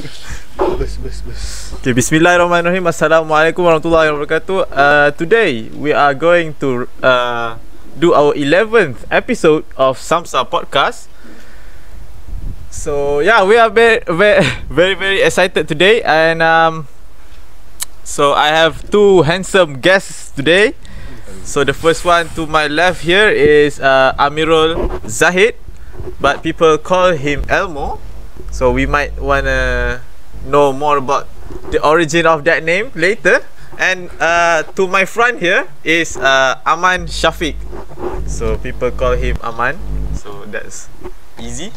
Okay, Bismillahirrahmanirrahim. Assalamualaikum warahmatullahi wabarakatuh. Today we are going to do our 11th episode of Samsa podcast. So yeah, we are very excited today, and so I have two handsome guests today. So the first one to my left here is Amirul Zahid, but people call him Elmo. So we might wanna know more about the origin of that name later. And to my front here is Aman Shafiq. So people call him Aman. So that's easy.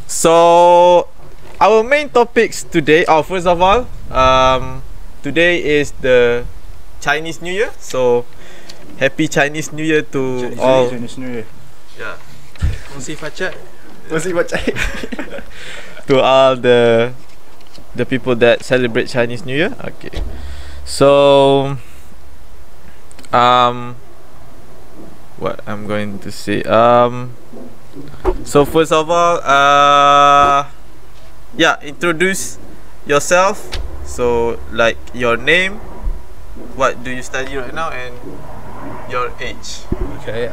So our main topics today. First of all, today is the Chinese New Year. So happy Chinese New Year to all. Chinese New Year. Yeah. Kongsi Facak. To all the people that celebrate Chinese New Year. Okay. So what I'm going to say, so first of all, yeah, introduce yourself. So like your name, what do you study right now, and your age. Okay,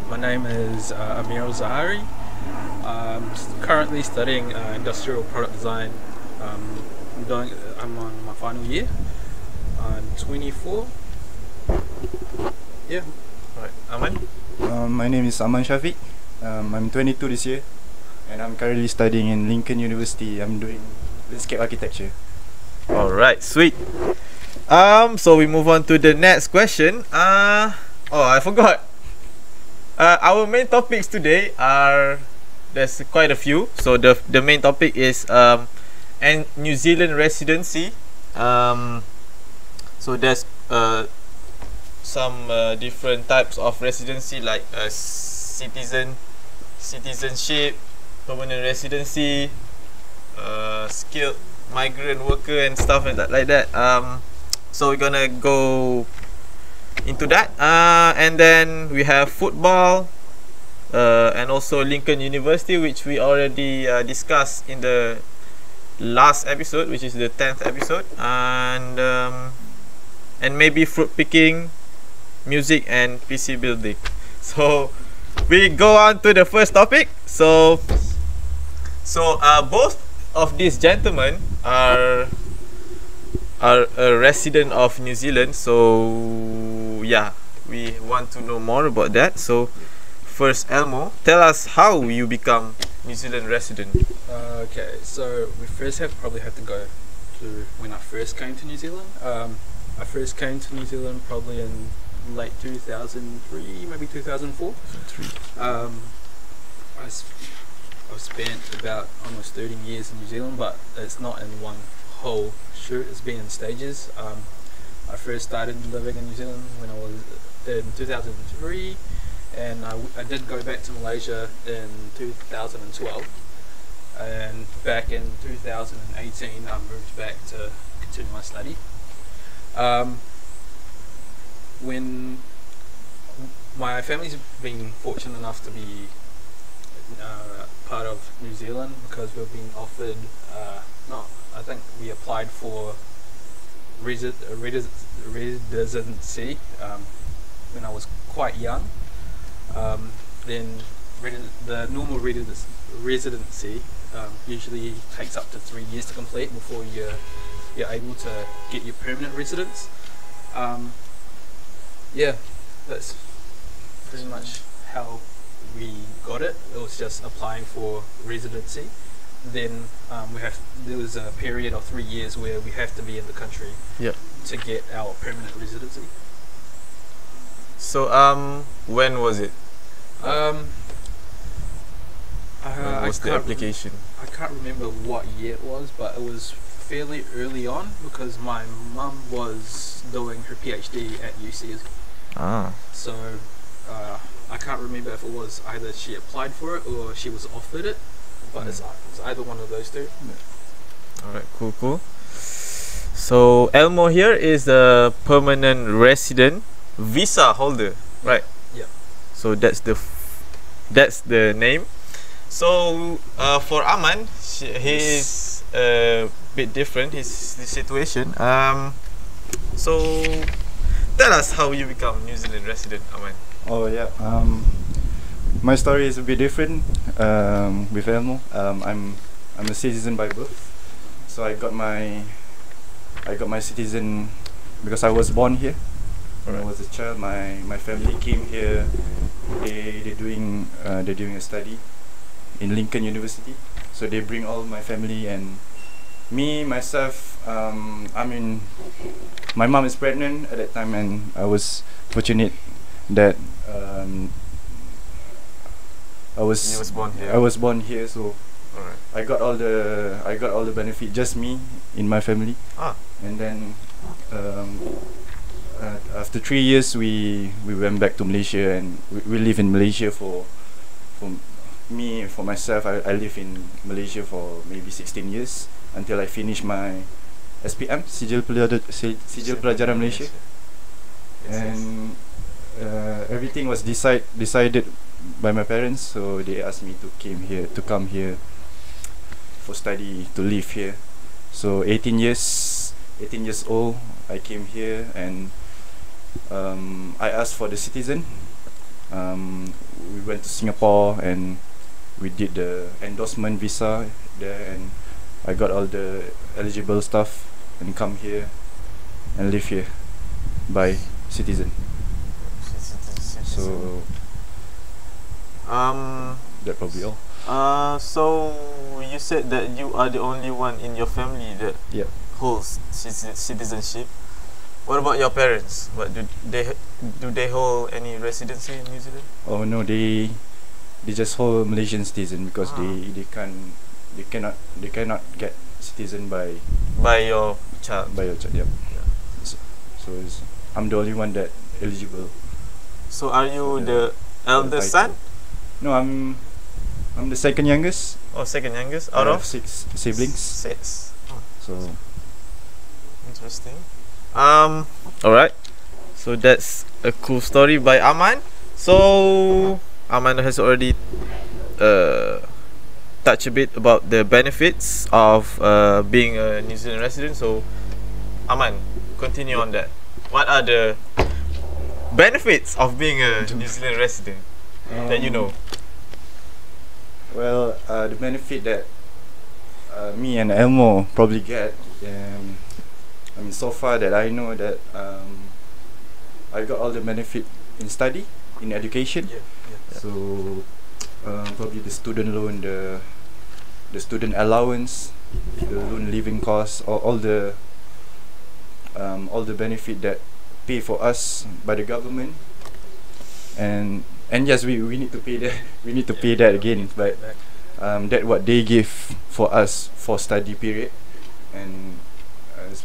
my name is Amirul Zahari. I'm currently studying industrial product design. I'm on my final year. I'm 24. Yeah. Right. Aman? My name is Aman Shafiq. I'm 22 this year, and I'm currently studying in Lincoln University. I'm doing landscape architecture. Alright, sweet. So we move on to the next question. I forgot. Our main topics today are, there's quite a few. So the main topic is and New Zealand residency. So there's some different types of residency, like citizenship, permanent residency, skilled migrant worker, and stuff like that. So we're gonna go into that, and then we have football, and also Lincoln University, which we already discussed in the last episode, which is the 10th episode, and maybe fruit picking, music, and PC building. So we go on to the first topic. So both of these gentlemen are a resident of New Zealand. So yeah, we want to know more about that. So first, Elmo, tell us how you become New Zealand resident. Okay, so we probably have to go to when I first came to New Zealand. I first came to New Zealand probably in late 2003, maybe 2004. I've spent about almost 13 years in New Zealand, but it's not in one whole shoot. It's been in stages. I first started living in New Zealand when I was in 2003, and I did go back to Malaysia in 2012, and back in 2018 I moved back to continue my study. When my family's been fortunate enough to be part of New Zealand, because we've been offered, I think we applied for residency when I was quite young. Then the normal residency usually takes up to 3 years to complete before you're able to get your permanent residence. Yeah, that's pretty much how we got it. It was just applying for residency. Then there was a period of 3 years where we have to be in the country to get our permanent residency. So when was it? When was the application? I can't remember what year it was, but it was fairly early on, because my mum was doing her PhD at UC. So I can't remember if it was either she applied for it or she was offered it, but it's either one of those two. Alright, cool. So Elmo here is a permanent resident visa holder, right? Yeah. So that's the name. So for Aman, he is a bit different. His situation. So tell us how you become New Zealand resident, Aman. Oh yeah. My story is a bit different. With Elmo, I'm a citizen by birth. So I got my citizen because I was born here. When I was a child, my family came here. They're doing a study in Lincoln University. So they bring all my family and me myself. My mom is pregnant at that time, and I was fortunate that I was born here. I was born here. So Alright. I got all the benefit, just me in my family. And then after 3 years we went back to Malaysia, and we live in Malaysia for myself. I live in Malaysia for maybe 16 years until I finish my SPM, Sijil Pelajaran Malaysia. And everything was decided by my parents, so they asked me to come here for study, to live here. So 18 years old, I came here, and I asked for the citizen. We went to Singapore and we did the endorsement visa there, and I got all the eligible stuff and come here and live here by citizen. So that probably all. So you said that you are the only one in your family that holds citizenship. What about your parents? What do they hold any residency in New Zealand? Oh no, they just hold Malaysian citizen because they cannot get citizen by your child. Yep. So I'm the only one that eligible. So are you the eldest son? No, I'm the second youngest. Oh, second youngest out out of of 6 siblings. 6. So interesting. All right. So that's a cool story by Aman. So Aman has already touched a bit about the benefits of being a New Zealand resident. So Aman, continue on that. What are the benefits of being a New Zealand resident that you know? Well, the benefit that me and Elmo probably get, so far that I know that I got all the benefit in study, in education. So probably the student loan, the student allowance, the loan living costs, all the benefit that pay for us by the government. And yes, we need to pay that. We need to pay that again, but that what they give for us for study period, and it's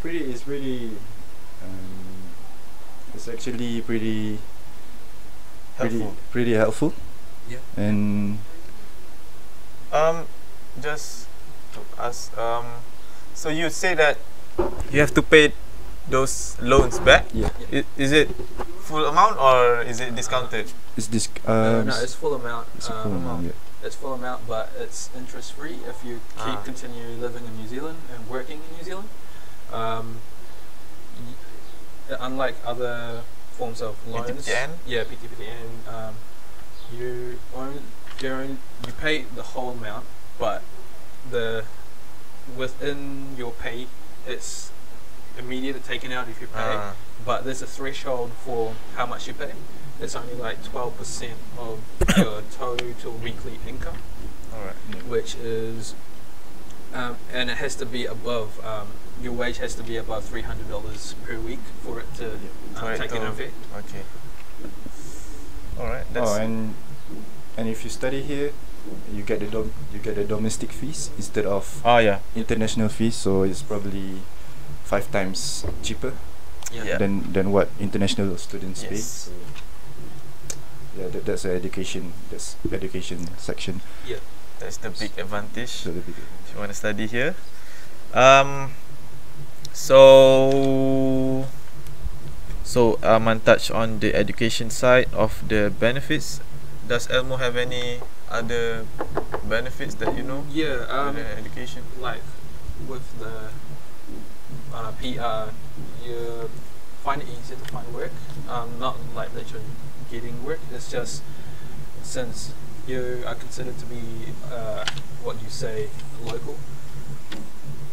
actually pretty helpful. Yeah. And just to ask, so you say that you have to pay those loans back? Yeah. Is it full amount or is it discounted? It's this. No, it's full amount. It's a full amount. Yeah. It's full amount, but it's interest free if you continue living in New Zealand and working in New Zealand. Unlike other forms of loans, PTPTN? PTPTN, you pay the whole amount, but within your pay, it's immediately taken out if you pay. But there's a threshold for how much you pay. It's only like 12% of your total weekly income. Alright. Which is, and it has to be above, your wage has to be above $300 per week for it to take an effect. Okay. Alright. And if you study here, you get the domestic fees instead of international fees, so it's probably 5 times cheaper than what international students pay. So that's the education section. Yeah, that's the big advantage. If you want to study here. So Aman touched on the education side of the benefits. Does Elmo have any other benefits that you know? Yeah, With the education. like with the PR, you find it easier to find work. Not like that you're getting work. It's just since you are considered to be what you say local,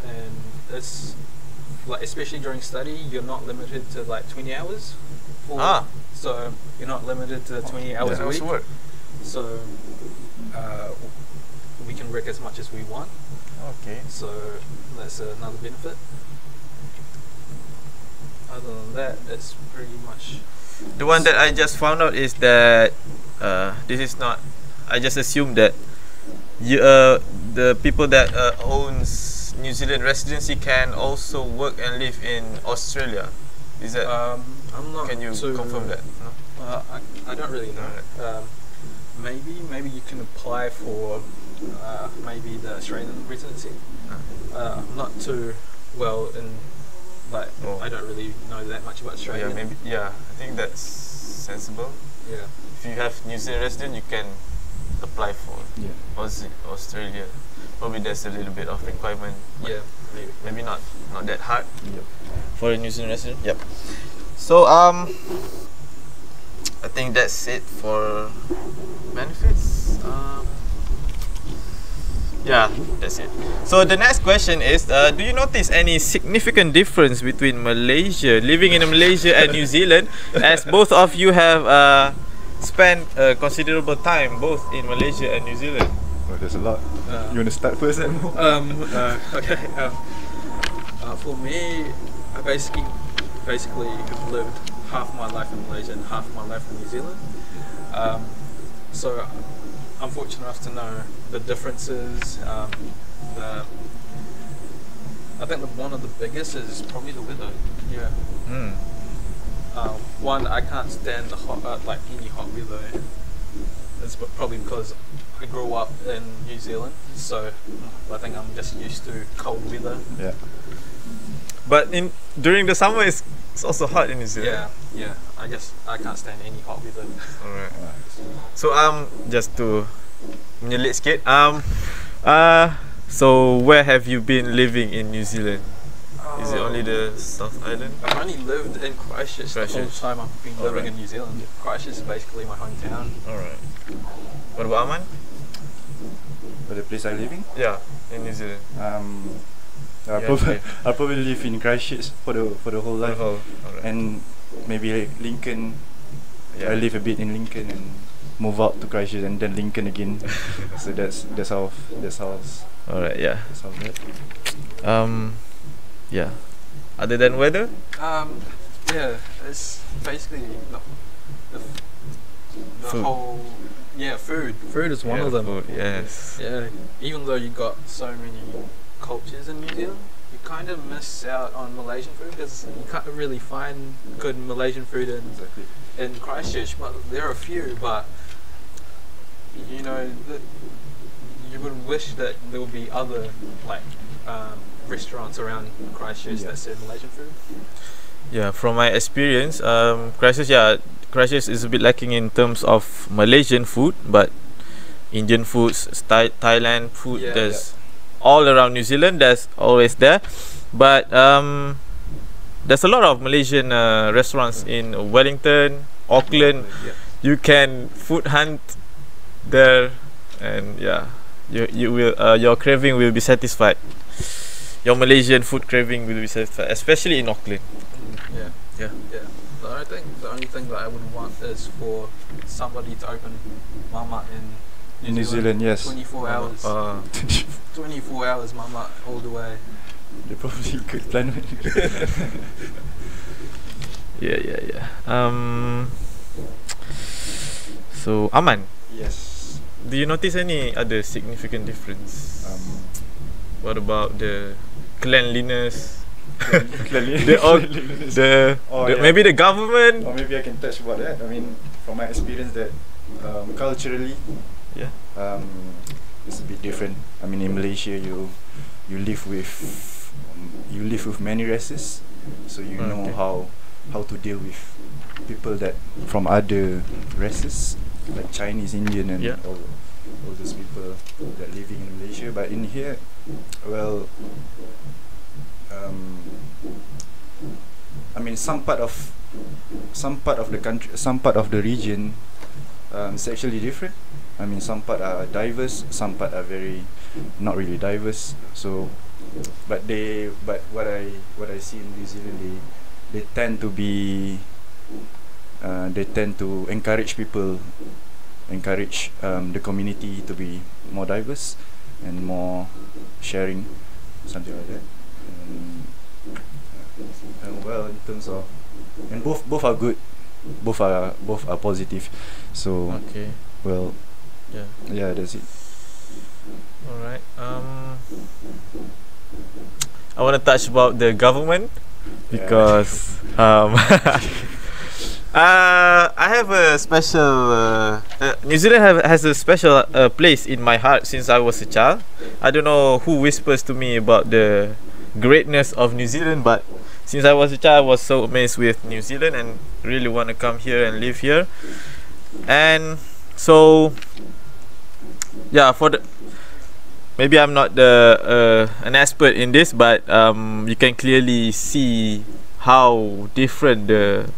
and it's like especially during study, you're not limited to like 20 hours. So you're not limited to 20 hours a week. Work. So we can work as much as we want. Okay. So that's another benefit. Other than that, it's pretty much The one that I just found out is that this is not. I just assume that you, the people that owns New Zealand residency can also work and live in Australia. Is that? I'm not. Can you confirm that? No? I don't really know. Maybe you can apply for maybe the Australian residency. I'm not too well in. Like I don't really know that much about Australia. Yeah, maybe. Yeah, I think that's sensible. Yeah. If you have New Zealand resident, you can apply for Australia. Probably there's a little bit of requirement. Yeah, Maybe not that hard. Yep. For a New Zealand resident. Yep. So I think that's it for benefits. Yeah, that's it. So the next question is, do you notice any significant difference between living in Malaysia and New Zealand, as both of you have spent considerable time both in Malaysia and New Zealand? Well, there's a lot. You want to start first, Mo? Okay. For me, I basically have lived half my life in Malaysia and half my life in New Zealand. So I'm fortunate enough to know the differences. I think one of the biggest is probably the weather. Yeah. One, I can't stand the hot, like any hot weather. It's probably because I grew up in New Zealand, so I think I'm just used to cold weather. Yeah. But during the summer, it's also hot in New Zealand. Yeah. I guess I can't stand any hot weather. Alright. So just to menyelit sikit, so where have you been living in New Zealand? Is it only the South Island? I've only lived in Christchurch the whole time I've been living in New Zealand. Christchurch is basically my hometown. Alright. What about Aman? For the place I'm living? Yeah, in New Zealand. I'll probably live in Christchurch for the whole life, and maybe like Lincoln. I live a bit in Lincoln and move out to Christchurch and then Lincoln again. So that's how. Alright, yeah. That's how that. Yeah. Other than weather? Yeah, it's basically the Food. whole. Yeah, food. Food is one of them. Food, yes. Yeah, even though you got so many cultures in New Zealand, you kind of miss out on Malaysian food because you can't really find good Malaysian food in Christchurch. But there are a few, but you know, you would wish that there would be other like restaurants around Christchurch that serve Malaysian food. Yeah, from my experience, Christchurch is a bit lacking in terms of Malaysian food, but Indian foods, Thailand food, there's all around New Zealand. That's always there, but there's a lot of Malaysian restaurants in Wellington, Auckland. You can food hunt there, and you will your craving will be satisfied. Your Malaysian food craving will be satisfied, especially in Auckland. Yeah. The only thing that I would want is for somebody to open Mama in New Zealand. Yes. 24 hours. 24 hours, Mama, all the way. They probably could plan it. Yeah. So Aman, Yes. do you notice any other significant difference? What about the cleanliness? Maybe the government. Or maybe I can touch about that. I mean, from my experience, that culturally, it's a bit different. I mean, in Malaysia, you live with many races, so you know how to deal with people that from other races, like Chinese, Indian, and all those people that living in Malaysia. But in here, well, I mean, some part of the country, some part of the region, is actually different. I mean, some part are diverse, some part are very not really diverse. So, but what I see in New Zealand, they tend to be, they tend to encourage people, encourage the community to be more diverse and more sharing, something like that. And well, in terms of, and both are good, both are positive. So Okay. well, Yeah. yeah, that's it. All right. I want to touch about the government because I have a special. New Zealand has a special place in my heart since I was a child. I don't know who whispers to me about the greatness of New Zealand, but since I was a child, I was so amazed with New Zealand and really want to come here and live here. And so, yeah, maybe I'm not an expert in this, but you can clearly see how different the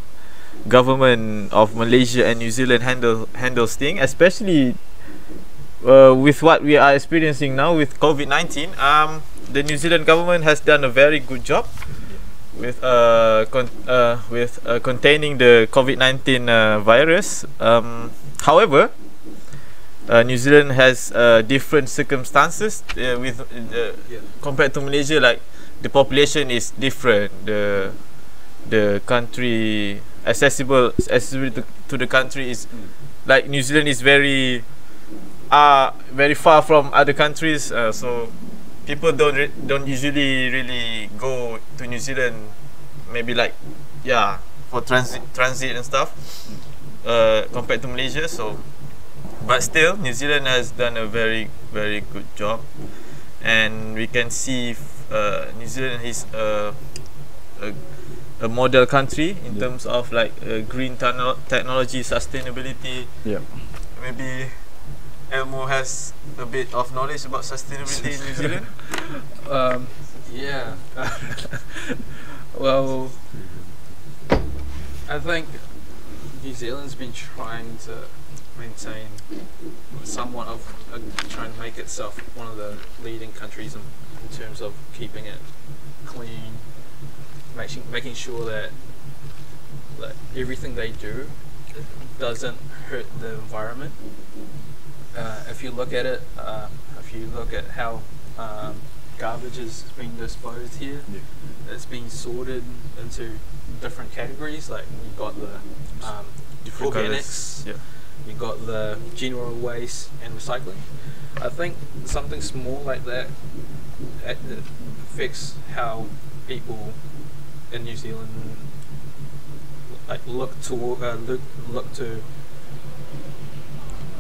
government of Malaysia and New Zealand handles things, especially with what we are experiencing now with COVID-19. The New Zealand government has done a very good job with containing the COVID-19 virus. However, New Zealand has different circumstances compared to Malaysia. Like the population is different. The country accessibility to the country is like New Zealand is very far from other countries. So people don't usually really go to New Zealand. Maybe like for transit and stuff compared to Malaysia. So. But still, New Zealand has done a very, very good job, and we can see New Zealand is a model country in terms of like green technology, sustainability. Yeah. Maybe Elmo has a bit of knowledge about sustainability in New Zealand. Yeah. Well, I think New Zealand's been trying to maintain somewhat of trying to make itself one of the leading countries in terms of keeping it clean, making sure that everything they do doesn't hurt the environment. If you look at it, if you look at how garbage is being disposed here, it's being sorted into different categories. Like you've got the organics. You got the general waste and recycling. I think something small like that affects how people in New Zealand like look to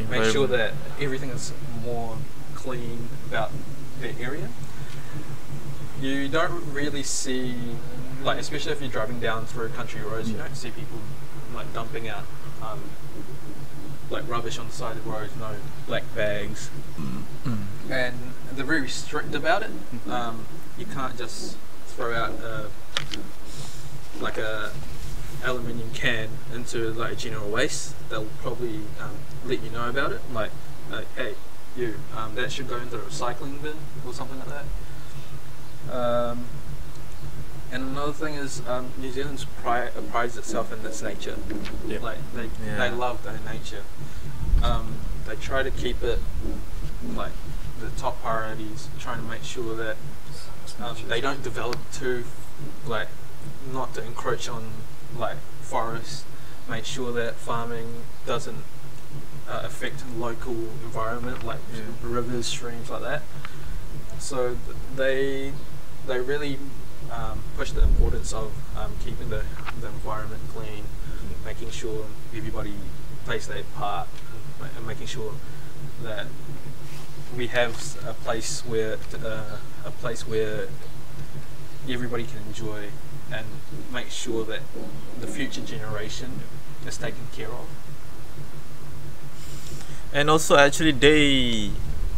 make sure that everything is more clean about their area. You don't really see, like, especially if you're driving down through country roads, you don't see people like dumping out like rubbish on the side of the road, no black bags, and they're very strict about it. You can't just throw out like a aluminium can into like general waste. They'll probably let you know about it, like hey, you that should go into the recycling bin or something like that. And another thing is New Zealand prides itself in its nature. Like they love their nature. They try to keep it like the top priorities, trying to make sure that they don't develop too, like, not to encroach on like forests, make sure that farming doesn't affect local environment, like rivers, streams, like that. So they really push the importance of keeping the environment clean, making sure everybody plays their part, and making sure that we have a place where everybody can enjoy, and make sure that the future generation is taken care of. And also, actually, they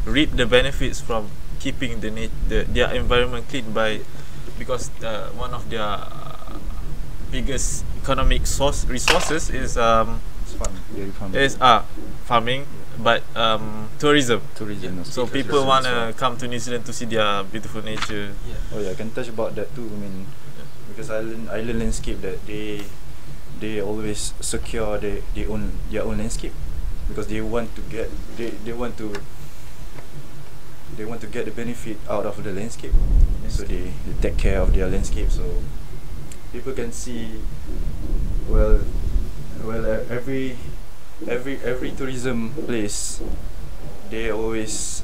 reap the benefits from keeping their environment clean by, because one of their biggest economic resources is It's fun. Dairy farming. farming, but tourism. Tourism. also. So people wanna come to New Zealand to see their beautiful nature. Yeah. Oh yeah, I can touch about that too. I mean, because island landscape that they always secure their own landscape, because they want to get they want to get the benefit out of the landscape. So they take care of their landscape, so people can see every tourism place, they always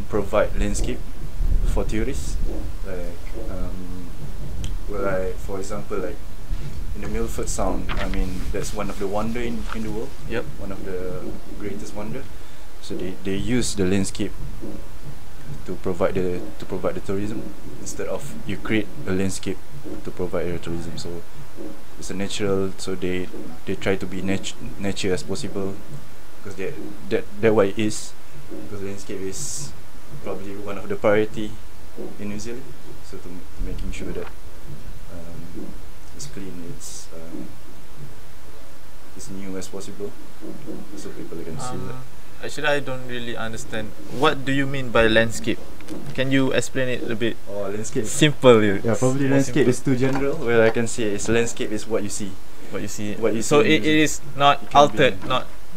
provide landscape for tourists, like for example, like in the Milford Sound, I mean, that's one of the wonder in the world. Yep. One of the greatest wonder. So they use the landscape to provide the tourism, instead of you create a landscape to provide the tourism. So it's a natural. So they try to be nature as possible, because that what it is. Because landscape is probably one of the priority in New Zealand. So to making sure that it's clean, it's new as possible, so people can see that. Actually, I don't really understand. What do you mean by landscape? Can you explain it a bit Oh, landscape. simple? Yeah, probably more landscape simple. is too general. Well, I can say is landscape is what you see. What you see. What you So see in it is not It can altered, be-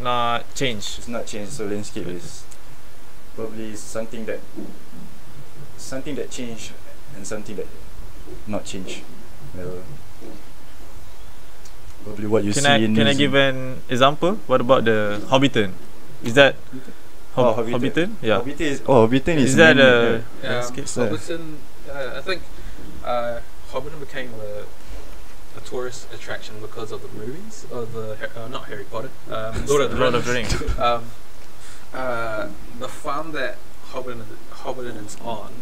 not changed. It's not changed. So landscape is probably something that changed and something that not changed. Well, probably what you Can see I in can I New give Zealand. an example? What about the Hobbiton? Is that Hobbiton. Hobbiton? Yeah. Hobbiton is Is that man-made, a right? landscape? Hobbiton, I think Hobbiton became a tourist attraction because of the movies of not Harry Potter, Lord of the Rings. The farm that Hobbiton is on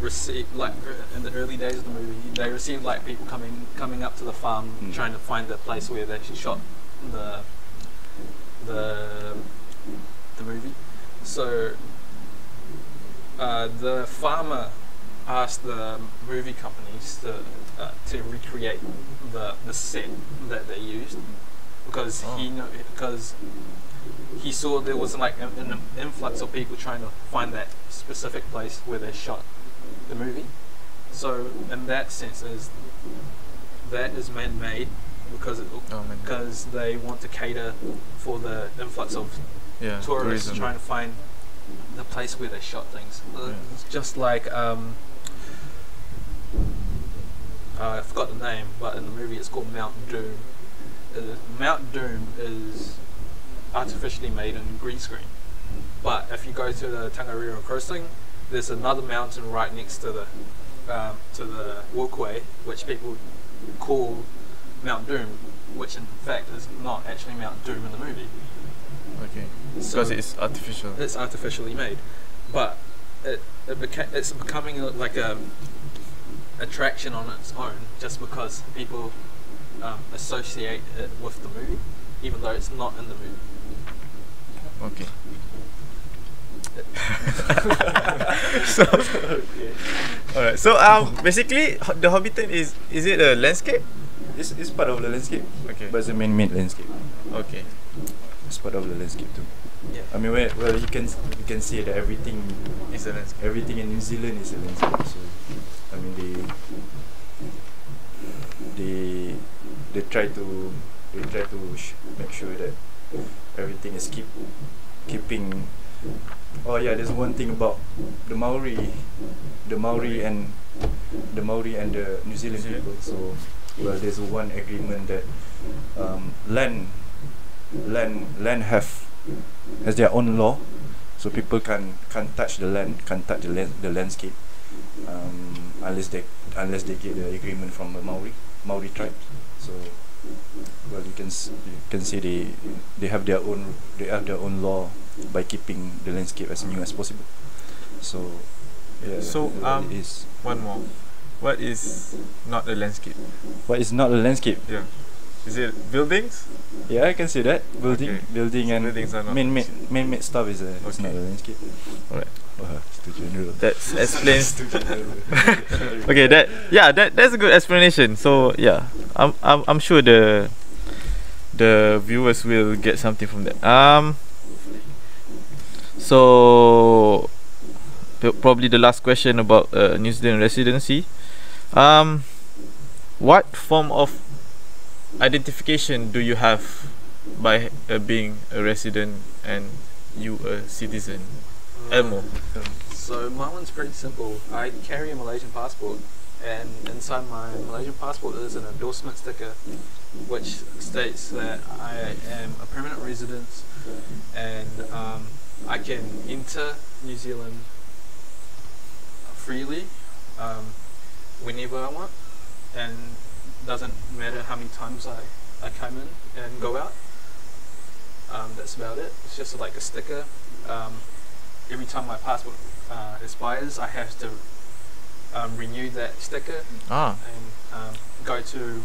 received, like, in the early days of the movie, they received like people coming up to the farm trying to find the place where they shot the movie. So the farmer asked the movie companies to recreate the set that they used, because he saw there was like an influx of people trying to find that specific place where they shot the movie. So in that sense, that is man-made, because because they want to cater for the influx of tourists tourism. trying to find the place where they shot things. It's just like I forgot the name, but in the movie it's called Mount Doom. Mount Doom is artificially made in green screen, but if you go to the Tongariro crossing, there's another mountain right next to the walkway, which people call Mount Doom, which in fact is not actually Mount Doom in the movie. Okay. So Because it's artificial. it's artificially made, but it's becoming like a attraction on its own, just because people associate it with the movie, even though it's not in the movie. Okay. So, alright. So basically, the Hobbiton is it a landscape? It's part of the landscape, Okay. but it's a man-made landscape. Okay. It's part of the landscape too. Yeah. I mean, well, you can say that everything It's a landscape. in New Zealand is a landscape. So, I mean, they try to make sure that everything is keeping. Oh yeah, there's one thing about the Maori and the New Zealand people. So, well, there's one agreement that land has their own law, so people can't touch the land, can't touch the landscape, unless they get the agreement from the Maori tribe. So, well, you can say they have their own law by keeping the landscape as new as possible. So, yeah. So, well, it is. One more. What is not a landscape? What is not a landscape? Yeah. Is it buildings? Yeah, I can see that. Building, Okay. building So and buildings are not man-made stuff is it's Okay. not a landscape. Alright. It's too general. That explains. Too general. Okay, that's a good explanation. So yeah, I'm sure the viewers will get something from that. So probably the last question about New Zealand residency. What form of identification do you have by being a resident and you a citizen? Elmo. So my one's pretty simple. I carry a Malaysian passport, and inside my Malaysian passport is an endorsement sticker which states that I am a permanent resident and I can enter New Zealand freely whenever I want, and doesn't matter how many times I come in and go out. That's about it. It's just like a sticker. Every time my passport expires, I have to renew that sticker and go to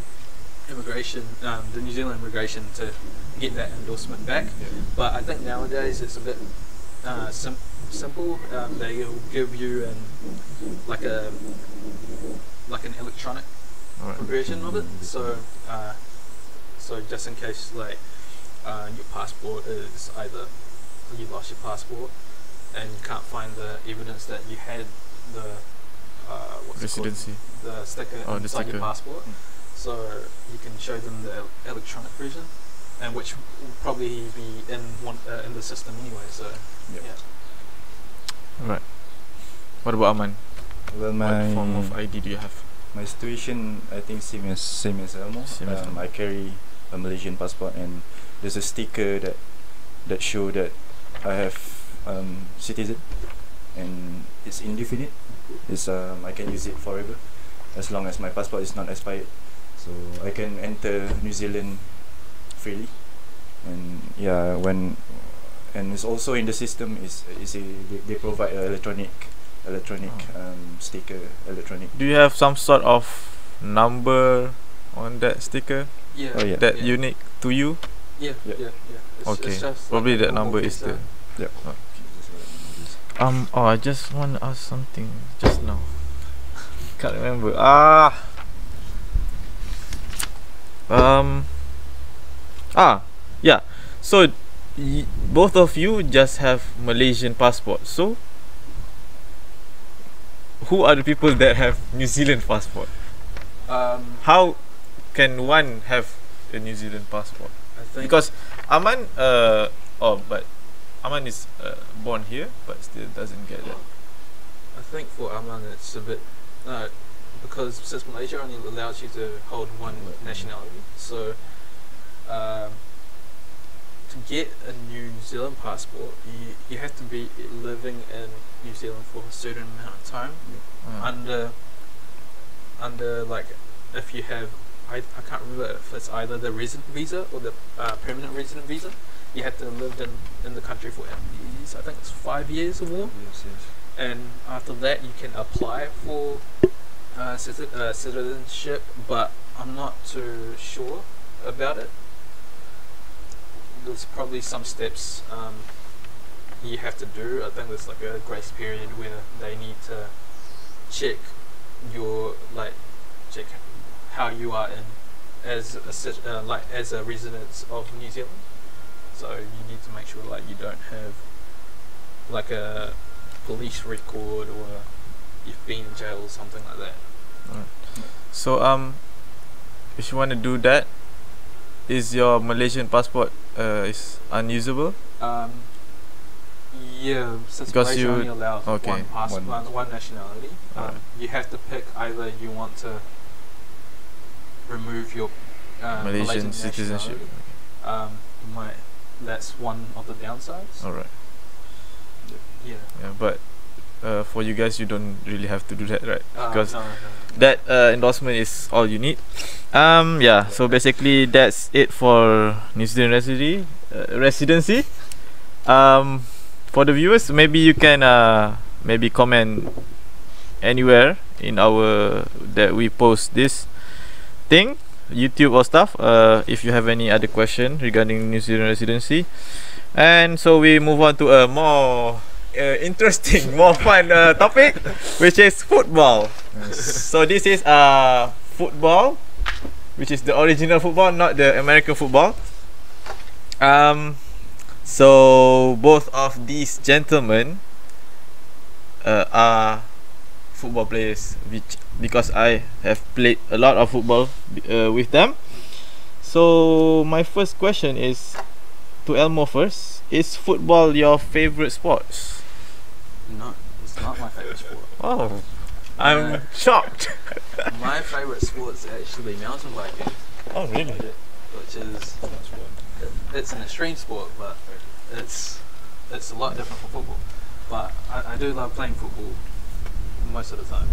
immigration, the New Zealand immigration, to get that endorsement back. But I think nowadays it's a bit simple. They will give you like an electronic version of it. So just in case like your passport is either you lost your passport and you can't find the evidence that you had the Residency. the sticker Oh, the inside sticker. your passport, so you can show them the electronic version, and which will probably be in the system anyway. So yeah. Right. What about Aman? Well, What form of ID do you have? my situation, I think same as Elmo. Same as Elmo. I carry a Malaysian passport, and there's a sticker that show that I have citizen, and it's indefinite. It's I can use it forever, as long as my passport is not expired. So I can enter New Zealand freely, and yeah, and it's also in the system they provide a electronic sticker, electronic. Do you have some sort of number on that sticker Yeah. Oh, yeah. that yeah. unique to you? Yeah. Yeah. Yeah. Yeah. Okay. It's just Probably like a that number normal is visa. the. Yeah. Oh, I just want to ask something just now. Can't remember. Yeah. So both of you just have Malaysian passport. So who are the people that have New Zealand passport? How can one have a New Zealand passport? I think Because Aman, but Aman is born here, but still doesn't get that. I think for Aman it's a bit because since Malaysia only allows you to hold one nationality, so to get a New Zealand passport, you have to be living in New Zealand for a certain amount of time. Under like, if you have, I can't remember if it's either the resident visa or the permanent resident visa. You have to live in the country for at least, I think it's 5 years or more. Yes. And after that you can apply for citizenship, but I'm not too sure about it. There's probably some steps you have to do. I think there's like a grace period where they need to check check how you are as a resident of New Zealand. So you need to make sure like you don't have like a police record or you've been in jail or something like that. So if you want to do that, is your Malaysian passport is unusable? Yeah, since Because Malaysia you- only allows okay, one nationality, Alright. you have to pick either you want to remove your Malaysian citizenship. nationality. That's one of the downsides. Alright. Yeah. Yeah, but for you guys, you don't really have to do that, right? Because No. that endorsement is all you need. Yeah. So basically, that's it for New Zealand residency. For the viewers, maybe you can maybe comment anywhere in our that we post this thing. YouTube or stuff. If you have any other question regarding New Zealand residency, and so we move on to a more interesting, more fun topic, which is football. So this is football, which is the original football, not the American football. So both of these gentlemen are football players, which because I have played a lot of football with them. So my first question is to Elmo first. Is football your favorite sports? No, it's not my favorite sport. Oh, I'm shocked. My favorite sport is actually mountain biking, Oh, really? which is it's an extreme sport, but it's a lot different from football. But I do love playing football most of the time.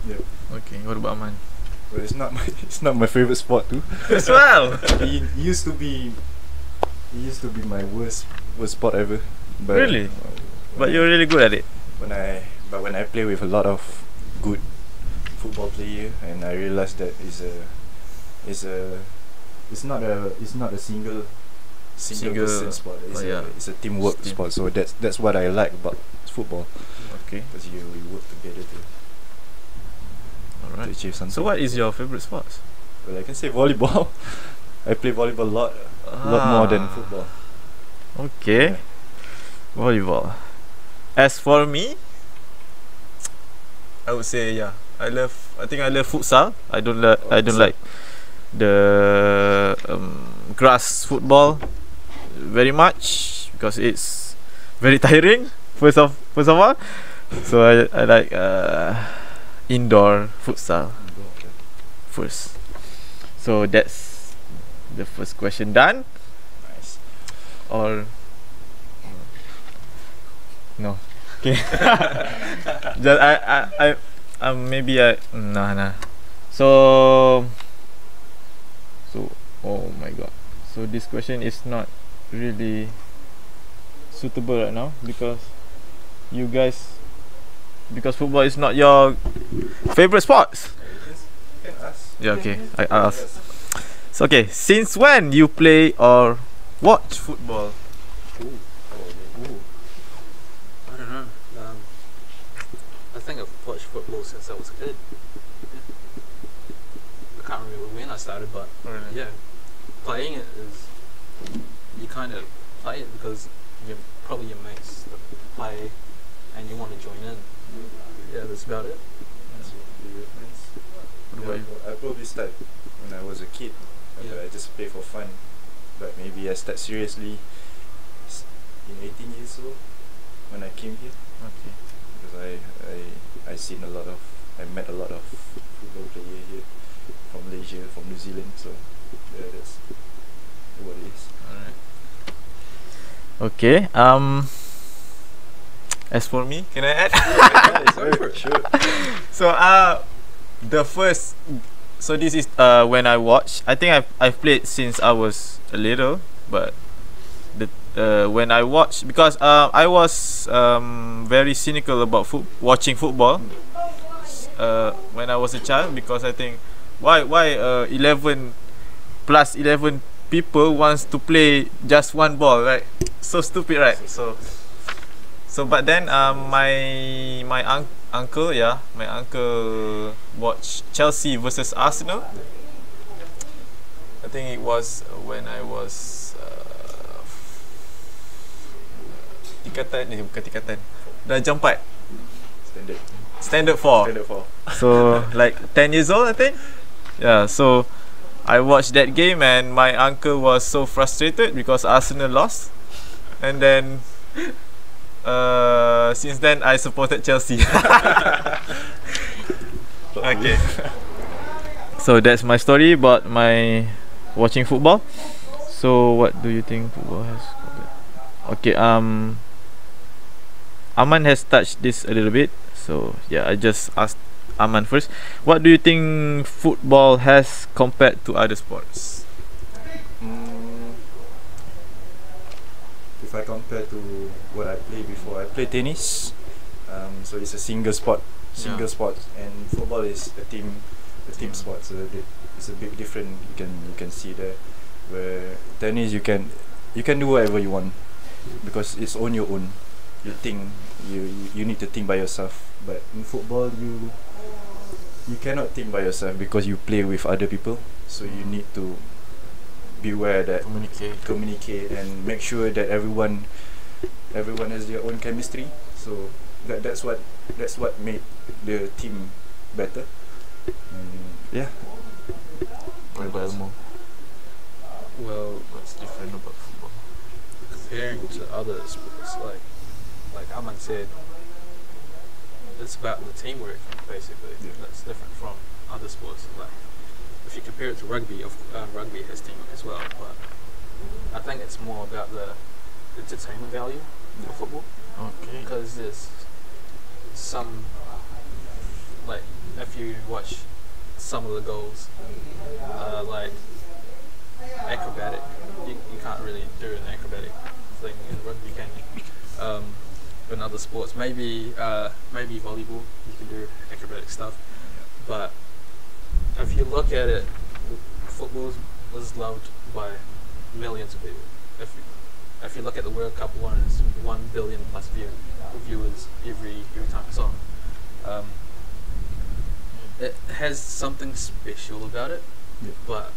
Yeah. Okay, what about man? Well, it's not my favorite sport too. As well. It used to be my worst sport ever. But Really? But you're really good at it. when I play with a lot of good football player, and I realized that it's not a single Single- person sport. It's a teamwork Team. sport. So that's what I like about football, Okay, because you work together to alright. achieve something. So what is your favorite sports? Well, I can say volleyball. I play volleyball a lot more than football. Okay, volleyball. As for me, I would say I think I love futsal. I don't like the grass football very much because it's very tiring. First of all, so I like indoor futsal first. So that's the first question done. Nice. Or no? Okay. Just maybe nah. So oh my god. So this question is not really suitable right now because because football is not your favorite sports. You can ask. Yeah, okay. I ask. So okay, since when you play or watch football? I don't know. I think I've watched football since I was a kid. I can't remember when I started, but yeah, playing it is you kind of play it because probably your mates play and you want to join in. Yeah, that's about it. What about you? I probably start when I was a kid. Yeah. I just play for fun, but maybe I start seriously in 18 years old when I came here, Okay. because I met a lot of football players here from Malaysia, from New Zealand. So yeah, that's what it is. Alright. Okay. As for me, can I add? Sure. So the first. So this is when I watch. I think I've played since I was a little, but when I watch, because I was very cynical about watching football when I was a child, because I think why 11 plus 11 people wants to play just one ball, right? So stupid, right? So but then my uncle watched Chelsea versus Arsenal. I think it was when I was bukan tingkatan, darjah 4, standard 4. So like 10 years old, I think. Yeah, so I watched that game and my uncle was so frustrated because Arsenal lost, and then since then I supported Chelsea. Okay. So that's my story about my watching football. So what do you think football has? Okay, Aman has touched this a little bit. So yeah, I just asked Aman first. What do you think football has compared to other sports? If I compare to what I played before, I played tennis. So it's a single sport, and football is a a team sport. So it's a bit different. You can see that where tennis you can do whatever you want because it's on your own. You think you need to think by yourself. But in football you cannot think by yourself because you play with other people. So you need to beware that communicate and make sure that everyone has their own chemistry. So that's what made the team better. Yeah. What about Elmo? Well, What's different about football? comparing to other sports, like Aman said, it's about the teamwork basically. Yeah. That's different from other sports. Like if you compare it to rugby, rugby has teamwork as well, but I think it's more about the entertainment value of football. Okay. Because there's some, like if you watch some of the goals, like acrobatic, you can't really do an acrobatic thing in rugby, can you? In other sports, maybe volleyball, you can do acrobatic stuff, but if you look at it, football was loved by millions of people. If you look at the World Cup alone, it's 1 billion plus viewers every time it's on. It has something special about it, but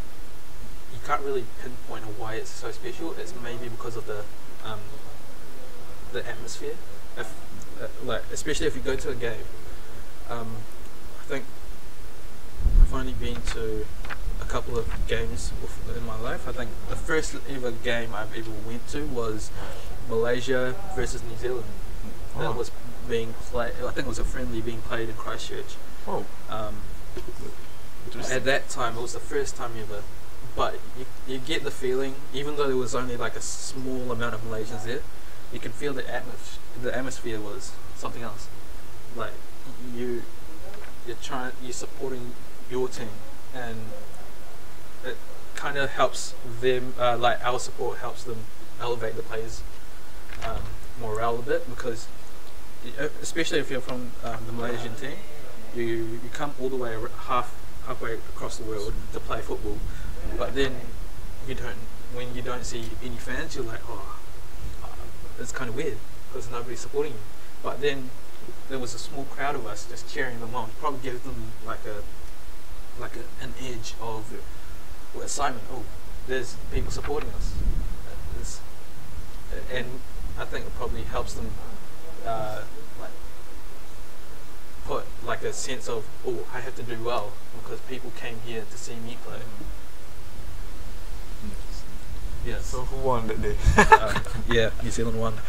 you can't really pinpoint why it's so special. It's maybe because of the atmosphere. Like especially if you go to a game, I think I've only been to a couple of games in my life. I think the first ever game I've ever went to was Malaysia versus New Zealand. That was being played. I think it was a friendly being played in Christchurch. Oh. At that time, it was the first time ever. But you get the feeling, even though there was only like a small amount of Malaysians there, you can feel the atmosphere was something else. Like you're supporting your team, and it kind of helps them. Like our support helps them elevate the players' morale a bit, because especially if you're from the Malaysian team, you come all the way halfway across the world to play football, but then when you don't see any fans, you're like, it's kind of weird because nobody's supporting you. But then there was a small crowd of us just cheering them on. Probably gives them an edge of excitement. Oh, there's people supporting us, and I think it probably helps them put like a sense of, oh, I have to do well because people came here to see me play. Yeah. So who won that day? Yeah, New Zealand won.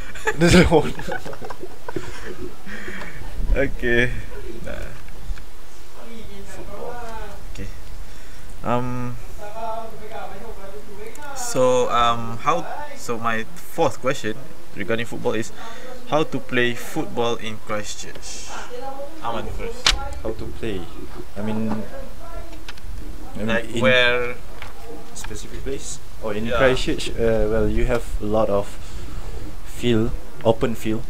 Okay. Football. Okay. So my fourth question regarding football is how to play football in Christchurch. Aman first. How to play? I mean Like in where? specific place or in Yeah. Christchurch? Well, you have a lot of open field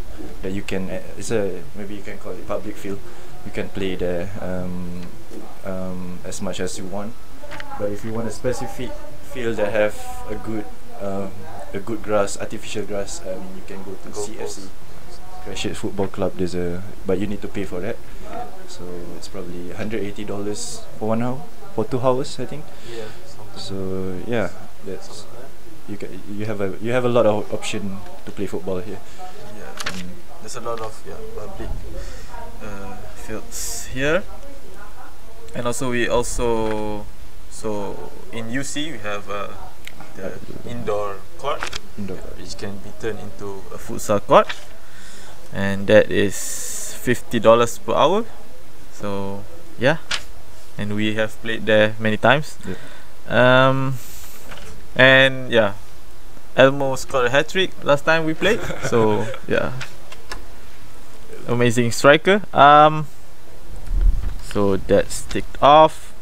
that you can. Maybe you can call it public field. You can play there as much as you want. But if you want a specific field that have a good grass, artificial grass, you can go to CFC, Christchurch Football Club. But you need to pay for that. So it's probably $180 for 1 hour, for 2 hours, I think. Yeah. So yeah, that's you have a lot of option to play football here. Yeah. There's a lot of public fields here, and also so in UC we have the indoor court, which can be turned into a futsal court, and that is $50 per hour. So yeah, and we have played there many times. And yeah, Elmo scored a hat-trick last time we played. So yeah, amazing striker. So that's ticked off.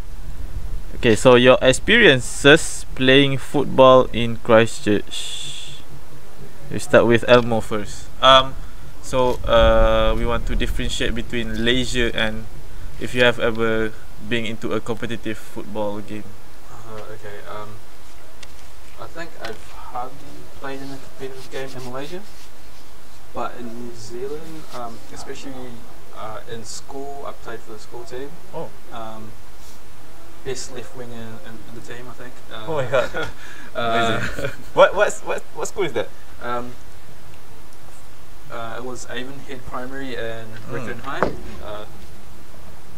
Okay, so your experiences playing football in Christchurch. We start with Elmo first. So we want to differentiate between leisure and if you have ever being into a competitive football game? Okay. I think I've hardly played in a competitive game in Malaysia, but in New Zealand, especially in school, I played for the school team. Oh. Best left winger in the team, I think. Oh my god. Amazing. What school is that? It was Avonhead Primary and Redfern High.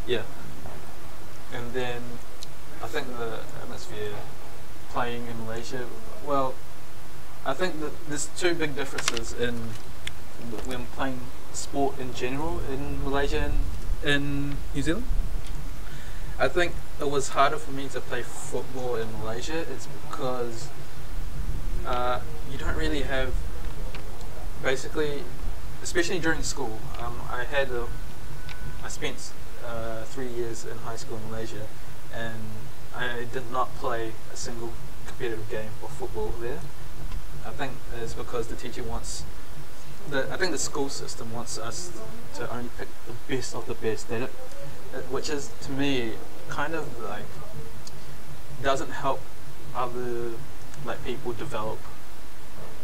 Yeah. And then I think the atmosphere playing in Malaysia, well, I think that there's two big differences in when playing sport in general in Malaysia and in New Zealand. I think it was harder for me to play football in Malaysia. It's because you don't really have, basically, especially during school. I spent 3 years in high school in Malaysia, and I did not play a single competitive game of football there. I think it's because the teacher wants, I think the school system wants us to only pick the best of the best at it, which is, to me, kind of like doesn't help other like people develop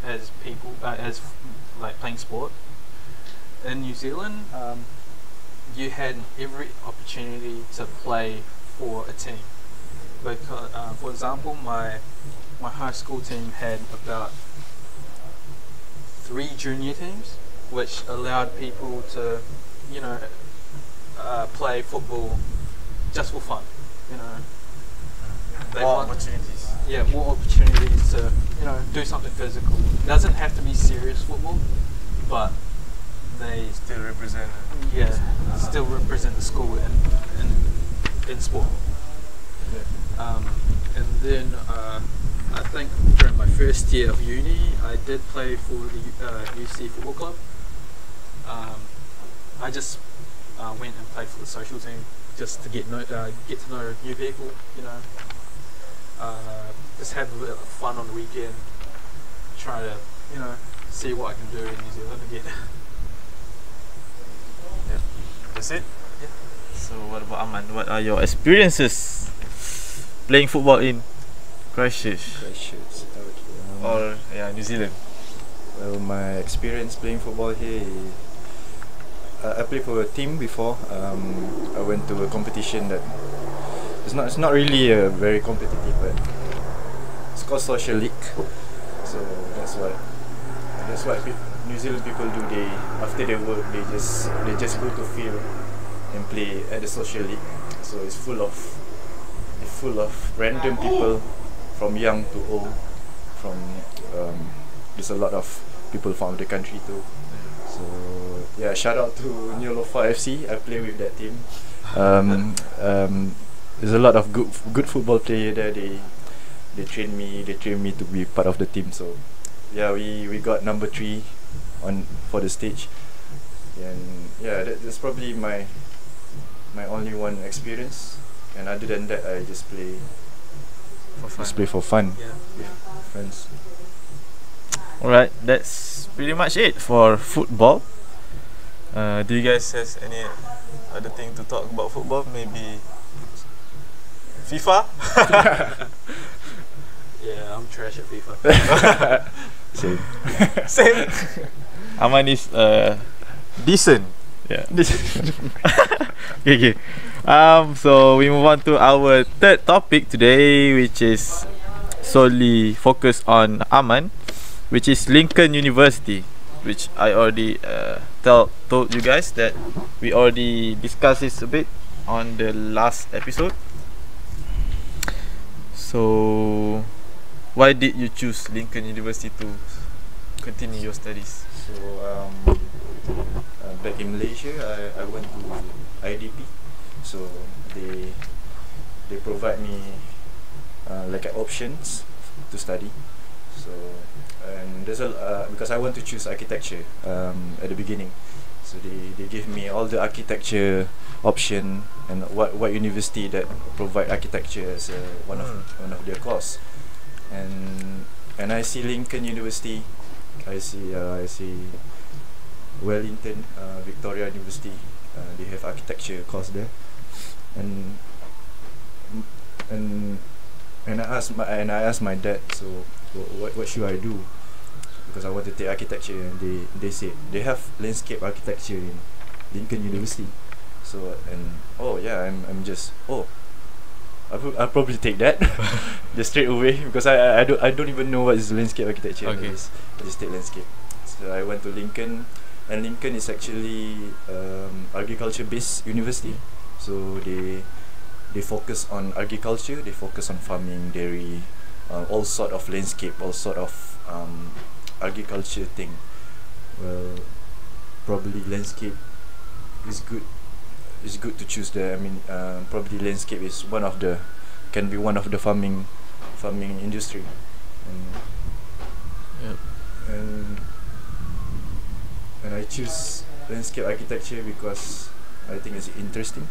as people as like playing sport. In New Zealand, you had every opportunity to play for a team. Because, for example, my high school team had about 3 junior teams, which allowed people to, play football just for fun. They More want opportunities. yeah, more opportunities to do something physical. It doesn't have to be serious football, but they Still represent. still represent the school in sport. And then I think during my first year of uni, I did play for the UC Football Club. I just went and played for the social team just to get to know new people. Just have a bit of fun on the weekend. Try to see what I can do in New Zealand again. Yeah. That's it. Yeah. So what about Aman? What are your experiences playing football in Christchurch Christchurch. Okay. or New Zealand? Well, my experience playing football here is I played for a team before. I went to a competition that it's not really a very competitive, but it's called social league. So that's what New Zealand people do. They after their work they just go to field and play at the social league. So it's full of random people from young to old. There's a lot of people from the country too. So yeah, shout out to Neolofa FC. I play with that team. There's a lot of good football player there. They train me to be part of the team. So yeah, we got number 3 for the stage. And yeah, that's probably my only one experience. And other than that, I just play for fun. Yeah. with friends. Alright, that's pretty much it for football. Do you guys have any other thing to talk about football? Maybe FIFA? Yeah, I'm trash at FIFA. Same. Same. Aman is decent. Yeah. Okay. So we move on to our third topic today, which is solely focused on Aman, which is Lincoln University, which I already told you guys that we already discussed this a bit on the last episode. So why did you choose Lincoln University to continue your studies? So back in Malaysia, I went to IDP. So they provide me like options to study. So and there's because I want to choose architecture at the beginning. So they give me all the architecture option and what university that provide architecture as one of their course. And I see Lincoln University, I see Wellington, Victoria University. They have architecture course there, and and I asked my dad, so what should I do, because I want to take architecture, and they said they have landscape architecture in Lincoln University. So oh yeah, I'm just I'll probably take that just straight away, because I don't even know what is landscape architecture. Okay. I just take landscape. So I went to Lincoln, and Lincoln is actually agriculture based university. So they focus on agriculture, they focus on farming, dairy, all sort of landscape, all sort of agriculture thing. Well, probably landscape is good. It's good to choose there. I mean, probably landscape is can be one of the farming industry, Yep. and I choose landscape architecture because I think it's interesting,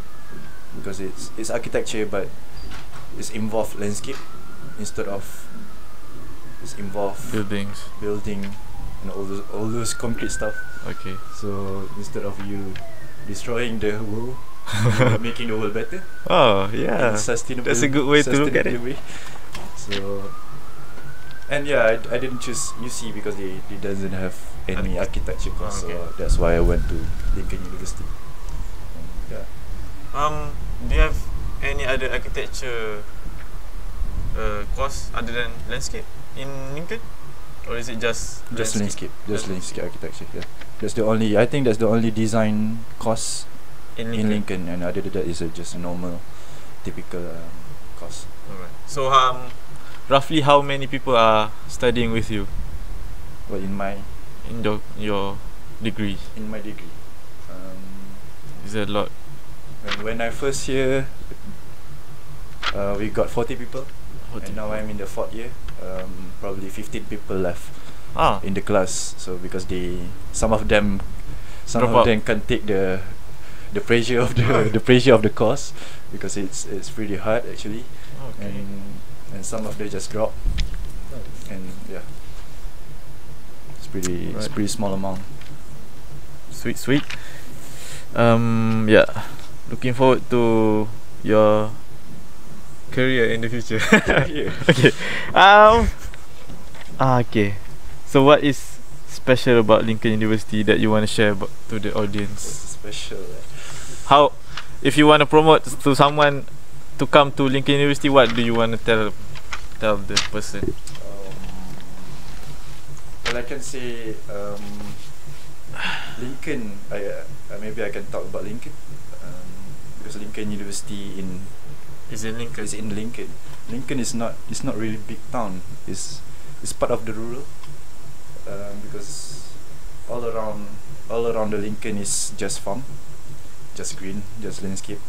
because it's architecture, but it's involved landscape instead of it's involved Buildings. building and all those concrete stuff. Okay. So instead of you destroying the world, you're making the world better. Oh in yeah. a sustainable, That's a good way to look at it. sustainable way. So, and yeah, I didn't choose UC because they doesn't have any architecture course, Okay. so that's why I went to Lincoln University. And yeah. Do you have any other architecture course other than landscape in Lincoln, or is it just Landscape, just Just landscape architecture. Yeah, that's the only. I think that's the only design course in in Lincoln? Lincoln, and other than that is just a normal, typical course. Alright. So roughly how many people are studying with you But in my in your degree? degree, Is it a lot? when I first year, we got 40 people, 40 and now I'm in the fourth year. Probably 15 people left Ah, in the class. So because some of them Drop out. can't take the pressure of the pressure of the course, because it's pretty hard actually, okay. and some of them just drop, and yeah, it's Right. pretty small amount. Sweet. Yeah. Looking forward to your career in the future. Yeah. Okay. Okay. So what is special about Lincoln University that you want to share to the audience? It's special. How, if you want to promote to someone to come to Lincoln University, what do you want to tell the person? Well, I can say Lincoln. Maybe I can talk about Lincoln, because Lincoln University Is in Lincoln. is in Lincoln. Lincoln is not really big town. It's part of the rural, because all around the Lincoln is just farm, just green, just landscape,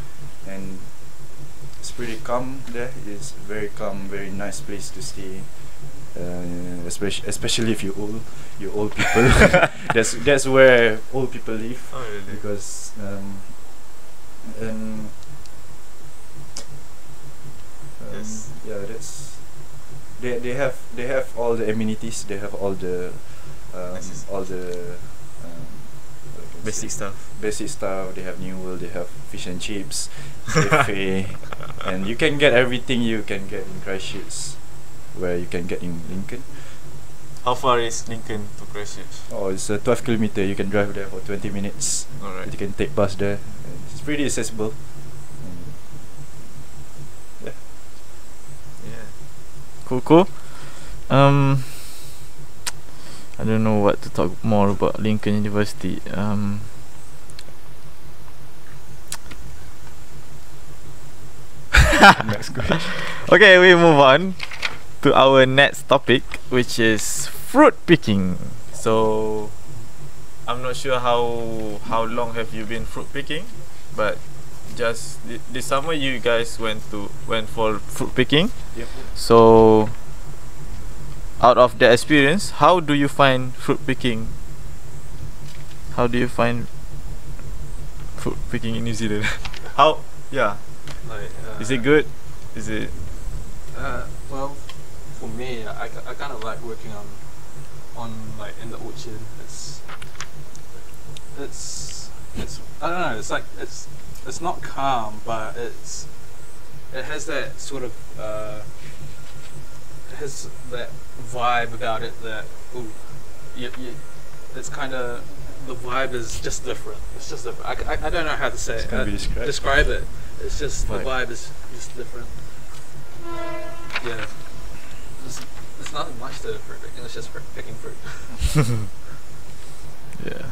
and it's pretty calm there. It's very calm, very nice place to stay. Especially if you're old people. that's where old people live, Oh really? because and Yes. yeah, that's they have all the amenities. They have all the Nice. what I can Basic say. stuff. Basic stuff. They have New World. They have fish and chips, cafe, and you can get everything you can get in Christchurch, where you can get in Lincoln. How far is Lincoln to Christchurch? Oh, it's 12 kilometer. You can drive there for 20 minutes. Alright. You can take bus there. And it's pretty accessible. Yeah. Yeah. Cool. I don't know what to talk more about Lincoln University. Next question. Okay, we move on to our next topic, which is fruit picking. So, I'm not sure how long have you been fruit picking, but just this summer you guys went for fruit picking. Yep. So, out of the experience, how do you find fruit picking? How do you find fruit picking in New Zealand? How? Yeah. Like, Is it good? Is it? Well, for me, I kind of like working on like in the orchard. It's I don't know. It's like it's not calm, but it has that sort of it has that vibe about it that it's kind of, the vibe is just different. It's just different. I don't know how to say It's it. gonna be Describe it. It's just the Vibe. vibe is just different. Yeah. There's nothing much to fruit picking. It's just picking fruit. Yeah.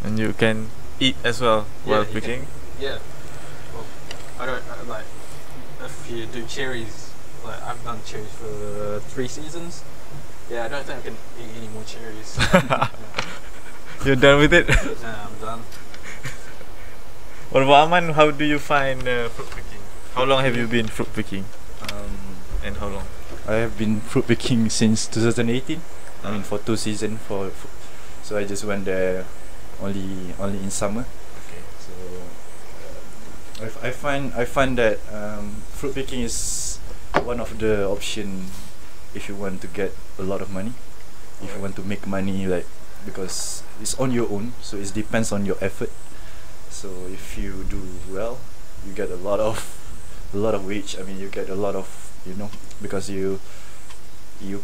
And you can eat as well while you picking. Yeah. Well, I don't like if you do cherries. Like I've done cherries for 3 seasons. Yeah, I don't think I can eat any more cherries. Yeah. You're done with it? Nah, I'm done. What about Aman? How do you find fruit picking? How long have you been fruit picking? And how long? I have been fruit picking since 2018. I mean, for 2 seasons. So I just went there only in summer. Okay. So I find that fruit picking is one of the option if you want to get a lot of money. If you want to make money, like, because it's on your own, so it depends on your effort. So if you do well, you get a lot of wage. I mean, you get a lot of, because you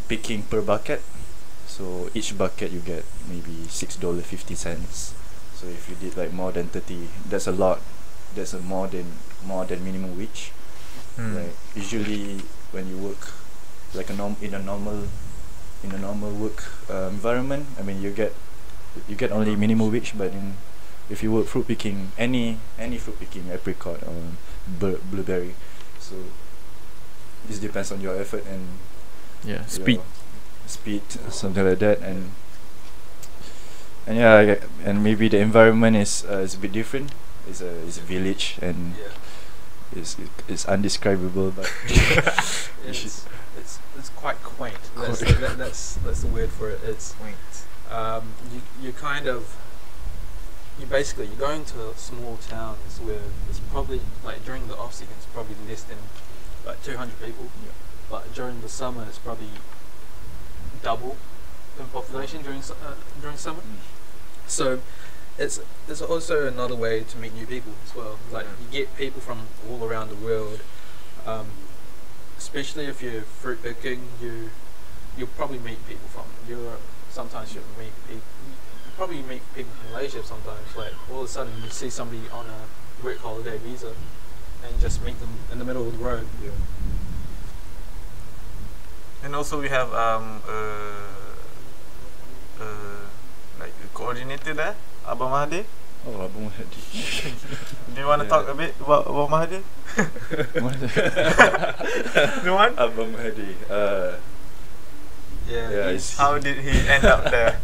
picking per bucket. So each bucket you get maybe $6.50. So if you did like more than 30, that's a lot. That's more than minimum wage. Like usually when you work like in a normal work environment, I mean you get only minimum wage. But if you work fruit picking, any fruit picking, apricot or blueberry, so this depends on your effort and Speed. speed, something like that. And yeah, and maybe the environment is a bit different. It's a village, and Yeah. it's undescribable, but Yeah, it's quite quaint. That's the word for it. It's you basically you're going to small towns where it's probably like during the off season it's probably less than like 200 people, but during the summer it's probably double in population during summer. So it's also another way to meet new people as well. Like you get people from all around the world. Especially if you're fruit picking, you'll probably meet people from Europe. Sometimes you'll probably meet people from Malaysia. Sometimes, like all of a sudden you see somebody on a work holiday visa, and you just meet them in the middle of the road. yeah. And also we have like a coordinator there, Abang Mahathir. Oh, Abang Mahathir. Do you want to talk a bit about Abang Mahathir? No one? Abang Mahathir. Yeah, he's, How did he end up there?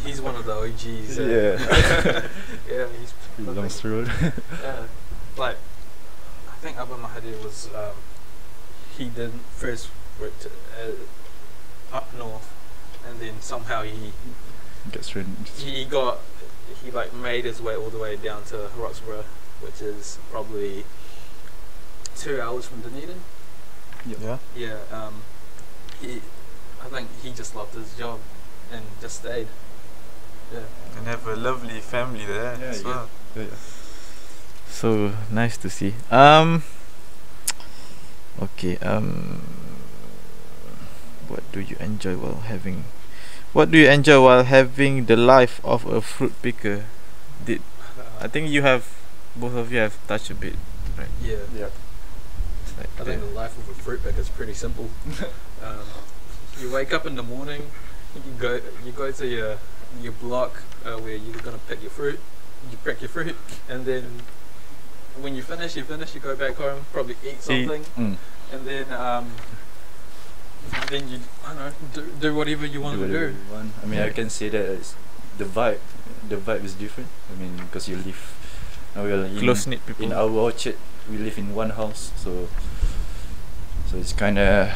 he's one of the OGs. Yeah. Yeah, he's Long story. yeah, like I think Abang Mahathir was he did first work up north, and then somehow he like made his way all the way down to Roxburgh, which is probably 2 hours from Dunedin. Yeah. Yeah, I think he just loved his job and just stayed. Yeah. And have a lovely family there Yeah, as well. Yeah. So nice to see. Okay. What do you enjoy while having the life of a fruit picker? I think both of you have touched a bit, right? Yeah. Yeah. Like I think the life of a fruit picker is pretty simple. You wake up in the morning, you go to your block where you're gonna pick your fruit. You pick your fruit, and then when you finish, you go back home, probably eat something, and then you do whatever you want to do. I mean, I can say that it's the vibe is different. I mean, because you live now, we are close-knit people. in our orchard. We live in one house, so it's kind of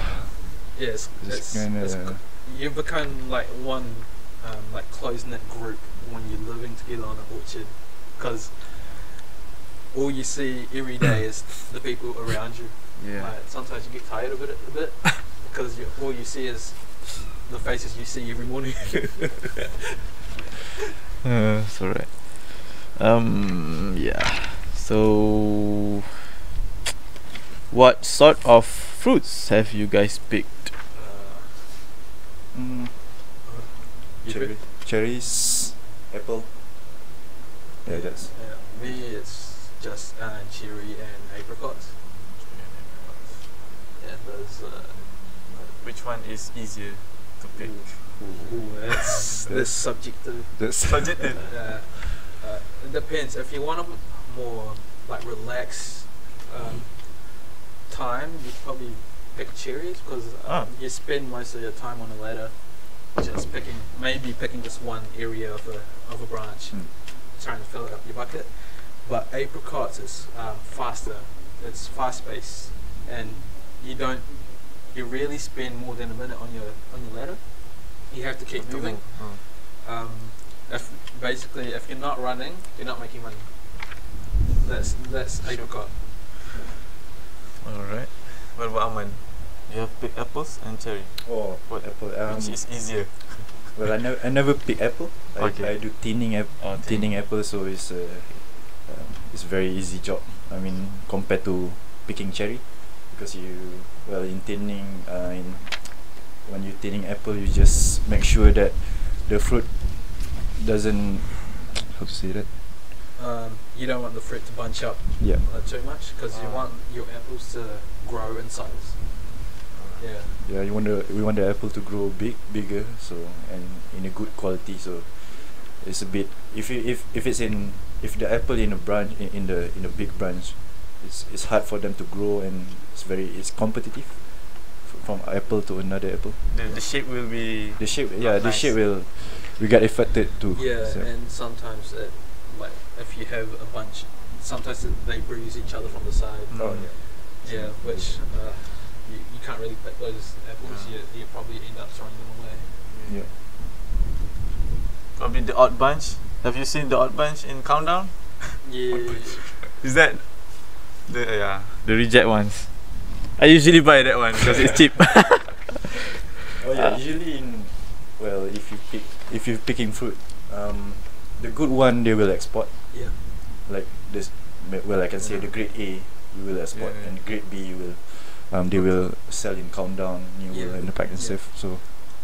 you become like one like close-knit group when you're living together on an orchard, because all you see every day is the people around you. Yeah. Like, sometimes you get tired of it a bit because all you see is the faces you see every morning. It's alright. Yeah. So What sort of fruits have you guys picked? Mm, cherries, apple. Yeah, that's. Yeah, me it's just cherry and apricots. Yeah, those. Which one is easier to pick? Ooh, that's subjective. That's Subjective. It depends. If you want a more like relaxed time, you probably pick cherries because you spend most of your time on the ladder just picking just one area of a branch, trying to fill it up your bucket. But apricots is faster. It's fast paced, and you rarely spend more than a minute on your ladder. You have to keep moving. If you're not running, you're not making money. That's apricot. Alright. What about Aman? You have picked apples and cherry. Oh, what apple? Which is easier? Well, I never pick apple. Okay. I do tinning apple, so it's very easy job. I mean, compared to picking cherry, because in tinning, when you tinning apple, you just make sure that the fruit doesn't, how to say that? You don't want the fruit to bunch up too much because you want your apples to grow in size. Yeah, we want the apple to grow bigger, so and in a good quality. So it's a bit if the apple in a branch in a big branch, it's hard for them to grow, and it's competitive from apple to another apple. The shape will be The shape nice. will get affected too. yeah, So, and sometimes like if you have a bunch, sometimes they bruise each other from the side. oh Yeah, which you can't really pick those apples. You probably end up throwing them away. yeah. probably the odd bunch. Have you seen the odd bunch in Countdown? Yeah. Is that the reject ones? I usually buy that one because it's cheap. Oh yeah, usually if you're picking fruit, the good one they will export. Yeah. Like this, I can say the grade A you will export, Yeah. and grade B you will they will sell in Countdown, New World, and the pack and Yeah. stuff. So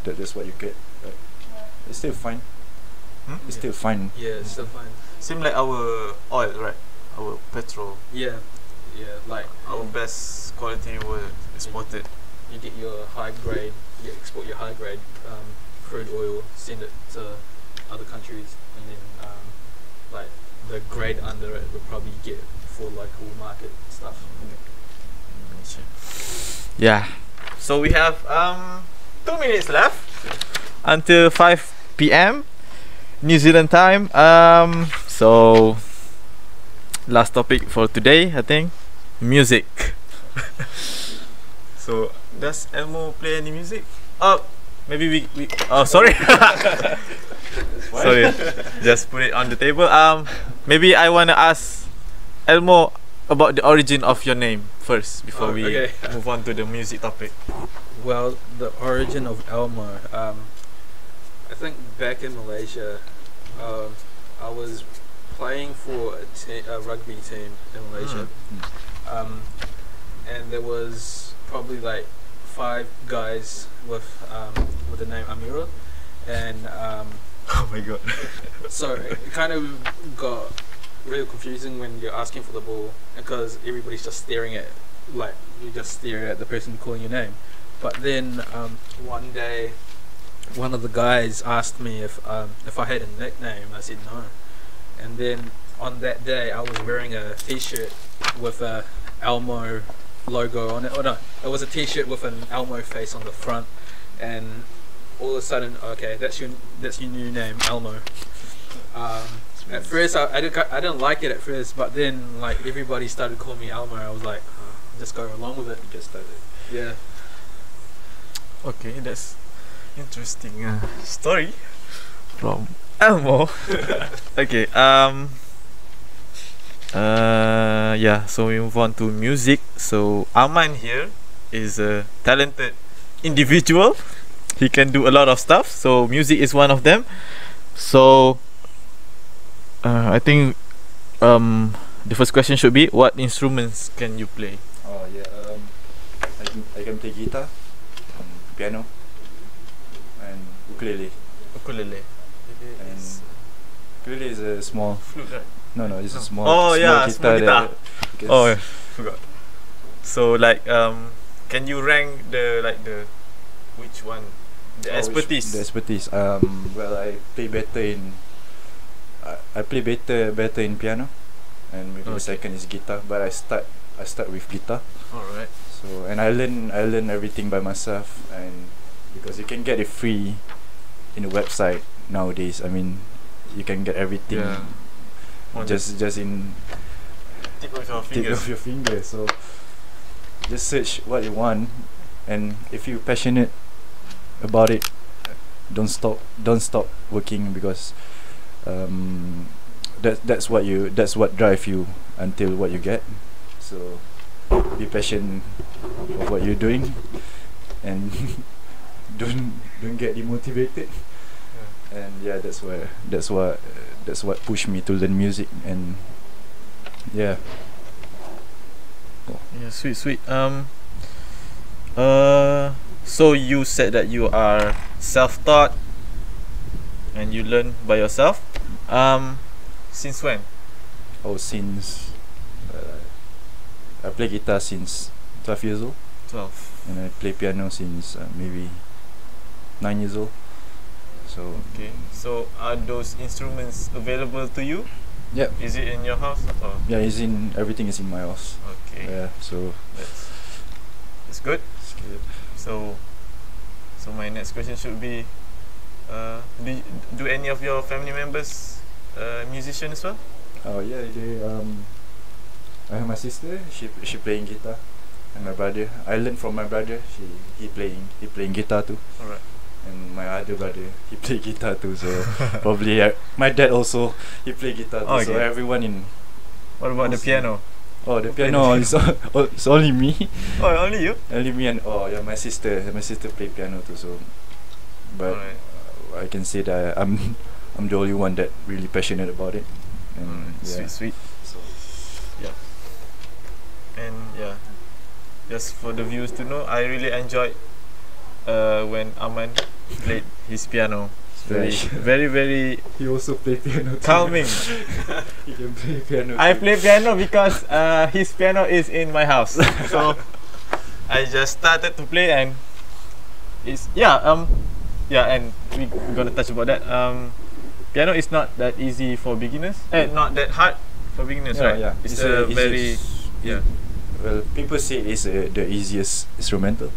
that's what you get. Right? It's still fine. It's still fine. Yeah, it's still fine. Same like our oil, right? Our petrol. Yeah, like Our best quality was exported. you get your high grade, you export your high grade crude oil, send it to other countries, and then like the grade under it will probably get for local market stuff. Yeah. So we have 2 minutes left until 5 p.m. New Zealand time. So last topic for today, I think, music. So does Elmo play any music? Oh, maybe we oh sorry. Sorry. Just put it on the table. Maybe I wanna ask Elmo about the origin of your name first before we Okay. move on to the music topic. Well, the origin of Elmo, I think back in Malaysia, I was playing for a rugby team in Malaysia, and there was probably like 5 guys with the name Amira, and Oh my god. so it kind of got real confusing when you're asking for the ball because everybody's just staring at, like, you just stare at the person calling your name. But then one day, one of the guys asked me if I had a nickname. I said no, and then on that day I was wearing a T-shirt with a Elmo logo on it. Oh no, it was a T-shirt with an Elmo face on the front, and all of a sudden, okay, that's your new name, Elmo. At first, I didn't like it at first, but then like everybody started calling me Elmo. I was like, just go along with it. Just started. Yeah. Okay, that's interesting story from Elmo. Okay, yeah, so we move on to music. So Aman here is a talented individual. He can do a lot of stuff, so music is one of them. So I think the first question should be, what instruments can you play? Oh yeah. I can play guitar, piano, and ukulele. Ukulele. And ukulele is a small. Flute, right? No, it's a small. Oh, small yeah, guitar. small guitar. That you can Oh, I forgot. So like can you rank the which one? The expertise. The expertise. Well, I play better in. I play better in piano, and maybe the Okay. second is guitar. But I start with guitar. Alright. So and I learn everything by myself, and because you can get it free in the website nowadays. I mean, you can get everything Yeah. On just in tip of your tip fingers. of your finger. So just search what you want, and if you're passionate about it, don't stop working, because that's what drive you until what you get. So be patient of what you're doing, and don't get demotivated. And yeah, that's what pushed me to learn music. And yeah. Yeah, sweet. So you said that you are self-taught and you learn by yourself. Since when? Oh, since I play guitar since 12 years old, 12. and I play piano since maybe 9 years old. So Okay. So are those instruments available to you? yeah, Is it in your house? Or? everything is in my house. Okay. Yeah, so That's good. So my next question should be, do any of your family members musician as well? oh yeah, I have my sister. She playing guitar, and my brother. I learned from my brother. He playing guitar too. Alright. And my other brother, he play guitar too. So probably my dad also, he play guitar too. So Okay. everyone in. What about the Mostly. piano? Oh, the piano is it's only me. Oh, only you? Only me, and oh yeah, my sister play piano too. So, but Alright. I can say that I'm the only one that really passionate about it. And yeah. Sweet. So And yeah, just for the viewers to know, I really enjoyed when Aman played his piano. It's very he also play piano too. calming. He can play piano. I too. play piano because his piano is in my house. So I just started to play, and it's and we're gonna touch about that. Piano is not that easy for beginners. Not that hard for beginners, right? Yeah. It's a very yeah. Well, people say it's the easiest instrumental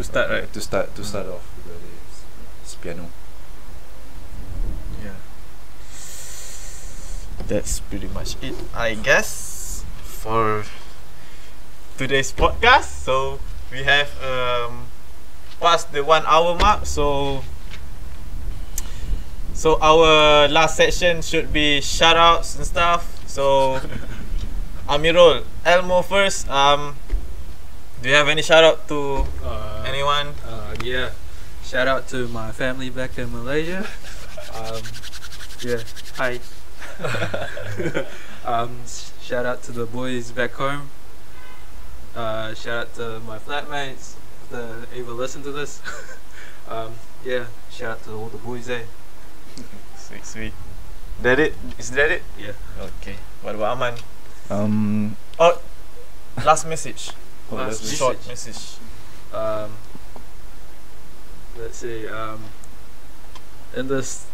To start, right? to start off, because it's piano. Yeah. That's pretty much it, I guess, for today's podcast. So we have passed the 1 hour mark. So our last section should be shout outs and stuff. So Amirul, Elmo first. Do you have any shout out to anyone? Yeah. Shout out to my family back in Malaysia. Yeah. Hi. Shout out to the boys back home. Shout out to my flatmates that even listen to this. Yeah. Shout out to all the boys there. Sweet. That it? Is that it? Yeah. Okay. What about Aman? Oh, Last message. Last Short message. Let's see. In this,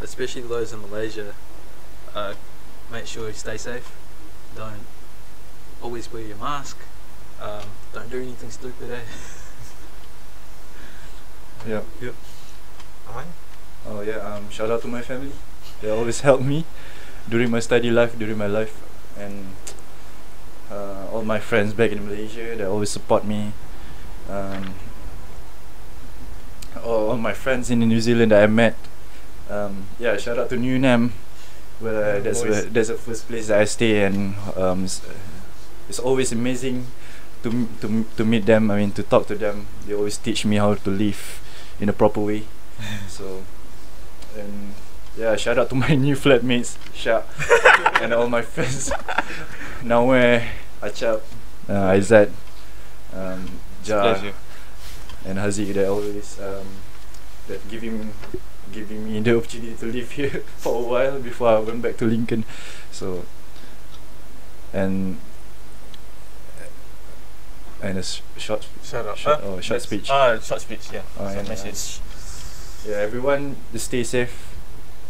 especially those in Malaysia, make sure you stay safe. Don't always wear your mask. Don't do anything stupid. yeah. Aman? Oh yeah. Shout out to my family. They always help me during my study life, during my life, and all my friends back in Malaysia, they always support me. All my friends in New Zealand that I met. Yeah, shout out to New Nam. Well, that's the first place that I stay, and it's always amazing to meet them. I mean, to talk to them. They always teach me how to live in a proper way. So, and yeah, shout out to my new flatmates, Shah, and all my friends. Nawar, Achap, Aizat, Ja Pleasure. and Haziq that always that giving me the opportunity to live here for a while before I went back to Lincoln. So and a short Shut up. short speech. Short speech. Yeah. And, Message. Yeah, everyone, just stay safe.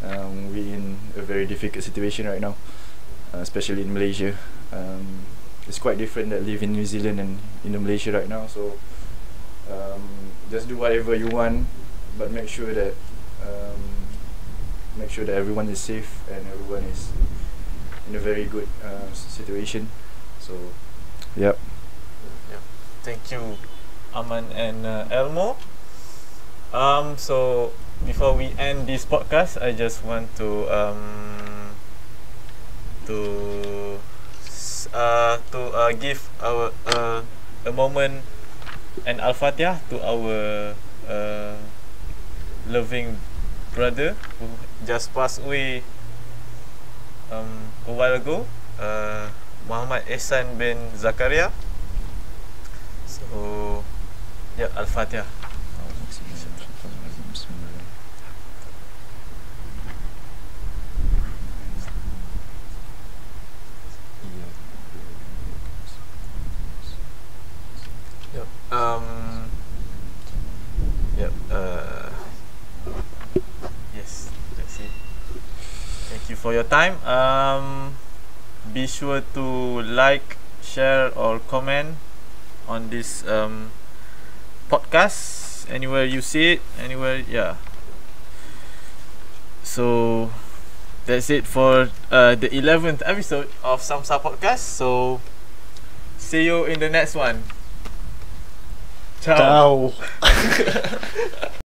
We're in a very difficult situation right now, especially in Malaysia. It's quite different that live in New Zealand and in Malaysia right now. So just do whatever you want, but make sure that everyone is safe and everyone is in a very good situation. So, yep. Thank you, Aman and Elmo. So before we end this podcast, I just want to give our a moment and Al-Fatiha to our loving brother who just passed away a while ago, Muhammad Ehsan bin Zakaria. So, yeah, Al-Fatiha. Yep. Yep. Yes, that's it. Thank you for your time. Be sure to like, share, or comment on this podcast anywhere you see it, anywhere. Yeah. So that's it for the 11th episode of Samsa Podcast. So see you in the next one. Ciao. Ciao.